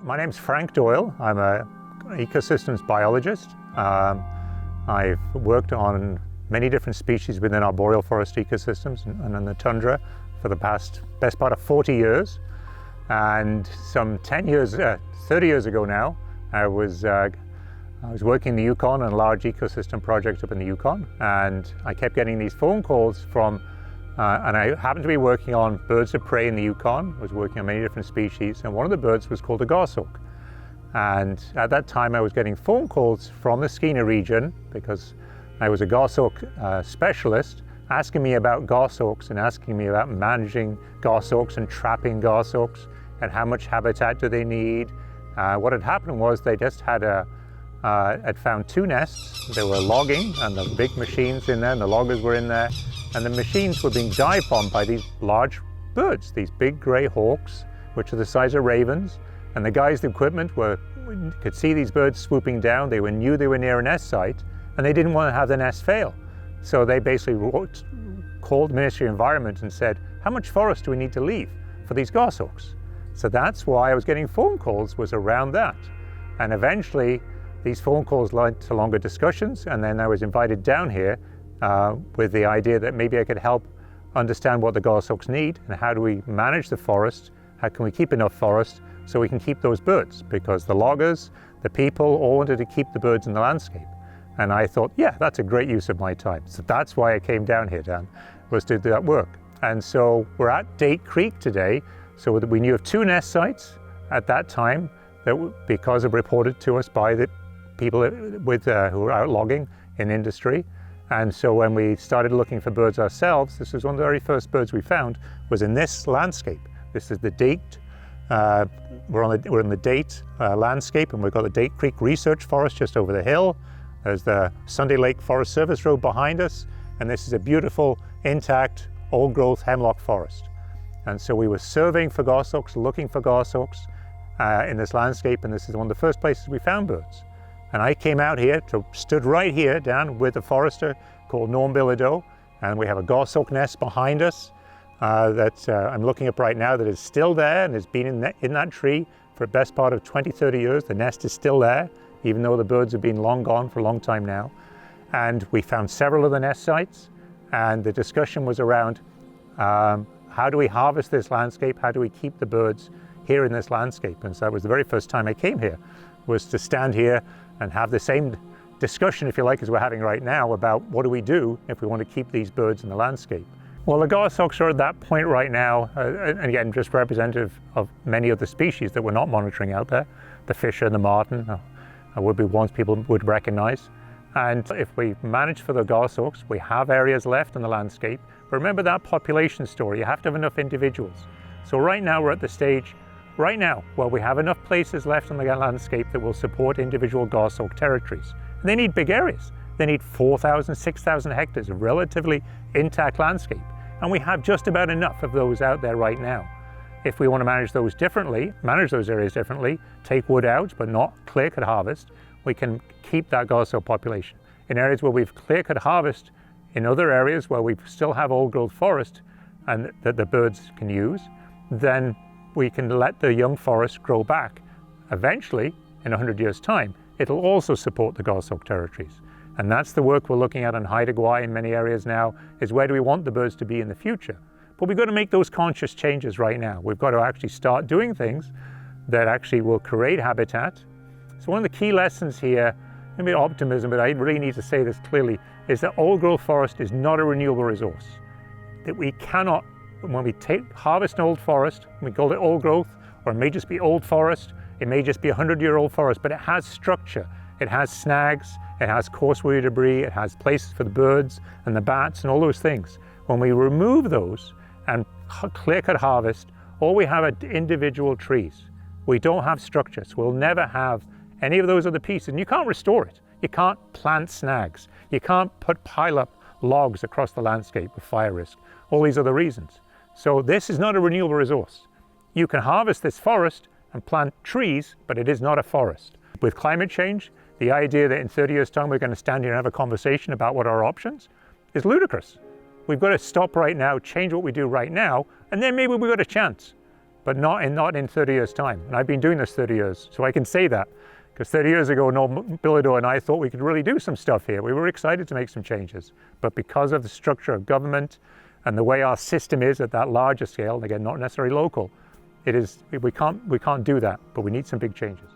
My name's Frank Doyle. I'm an ecosystems biologist. I've worked on many different species within our boreal forest ecosystems and in the tundra for the best part of 40 years. And some 30 years ago now, I was working in the Yukon on a large ecosystem project up in the Yukon, and I kept getting these phone calls from and I happened to be working on birds of prey in the Yukon. I was working on many different species, and one of the birds was called a goshawk. And at that time I was getting phone calls from the Skeena region, because I was a goshawk specialist, asking me about goshawks and asking me about managing goshawks and trapping goshawks and how much habitat do they need. What had happened was they just had found two nests. They were logging, and the big machines in there, and the loggers were in there, and the machines were being dive bombed by these large birds, these big grey hawks, which are the size of ravens. And the guys, the equipment, could see these birds swooping down. They knew they were near a nest site, and they didn't want to have the nest fail. So they basically called the Ministry of Environment and said, how much forest do we need to leave for these goshawks? So that's why I was getting phone calls, was around that. And eventually these phone calls led to longer discussions, and then I was invited down here with the idea that maybe I could help understand what the goshawks need and how do we manage the forest, how can we keep enough forest so we can keep those birds, because the loggers, the people, all wanted to keep the birds in the landscape. And I thought, yeah, that's a great use of my time. So that's why I came down here, Dan, was to do that work. And so we're at Date Creek today. So we knew of two nest sites at that time that, because it reported to us by the people who were out logging in industry. And so when we started looking for birds ourselves, this was one of the very first birds we found, was in this landscape. This is the Date. We're in the Date landscape, and we've got the Date Creek Research Forest just over the hill. There's the Sunday Lake Forest Service Road behind us, and this is a beautiful, intact, old-growth hemlock forest. And so we were surveying for goshawks, looking for goshawks in this landscape, and this is one of the first places we found birds. And I came out here, stood right here down with a forester called Norm Bilodeau, and we have a goshawk nest behind us that I'm looking up right now that is still there and has been in that tree for the best part of 20, 30 years. The nest is still there, even though the birds have been long gone for a long time now. And we found several of the nest sites, and the discussion was around how do we harvest this landscape? How do we keep the birds here in this landscape? And so that was the very first time I came here, was to stand here and have the same discussion, if you like, as we're having right now about what do we do if we want to keep these birds in the landscape. Well, the goshawks are at that point right now, and again, just representative of many of the species that we're not monitoring out there. The fisher and the martin would be ones people would recognize. And if we manage for the goshawks, we have areas left in the landscape. Remember that population story, you have to have enough individuals. So right now we're at the stage, right now, where we have enough places left in the landscape that will support individual goshawk territories. And they need big areas. They need 4,000, 6,000 hectares of relatively intact landscape. And we have just about enough of those out there right now. If we want to manage those areas differently, take wood out, but not clear-cut harvest, we can keep that goshawk population. In areas where we've clear-cut harvest, in other areas where we still have old-growth forest and that the birds can use, then we can let the young forest grow back. Eventually, in 100 years' time, it'll also support the goshawk territories. And that's the work we're looking at on Haida Gwaii in many areas now, is where do we want the birds to be in the future? But we've got to make those conscious changes right now. We've got to actually start doing things that actually will create habitat. So one of the key lessons here, maybe optimism, but I really need to say this clearly, is that old-growth forest is not a renewable resource. That we cannot, when we harvest an old forest, we call it old growth, or it may just be old forest, it may just be 100-year-old forest, but it has structure. It has snags, it has coarse woody debris, it has places for the birds and the bats and all those things. When we remove those and clear-cut harvest, all we have are individual trees. We don't have structure, so we'll never have any of those other pieces. And you can't restore it. You can't plant snags. You can't pile up logs across the landscape with fire risk, all these other reasons. So this is not a renewable resource. You can harvest this forest and plant trees, but it is not a forest. With climate change, the idea that in 30 years' time we're going to stand here and have a conversation about what are our options is ludicrous. We've got to stop right now, change what we do right now, and then maybe we've got a chance. but not in 30 years' time. And I've been doing this 30 years, so I can say that. Because 30 years ago, Bilodeau and I thought we could really do some stuff here. We were excited to make some changes. But because of the structure of government and the way our system is at that larger scale, and again, not necessarily local, we can't do that, but we need some big changes.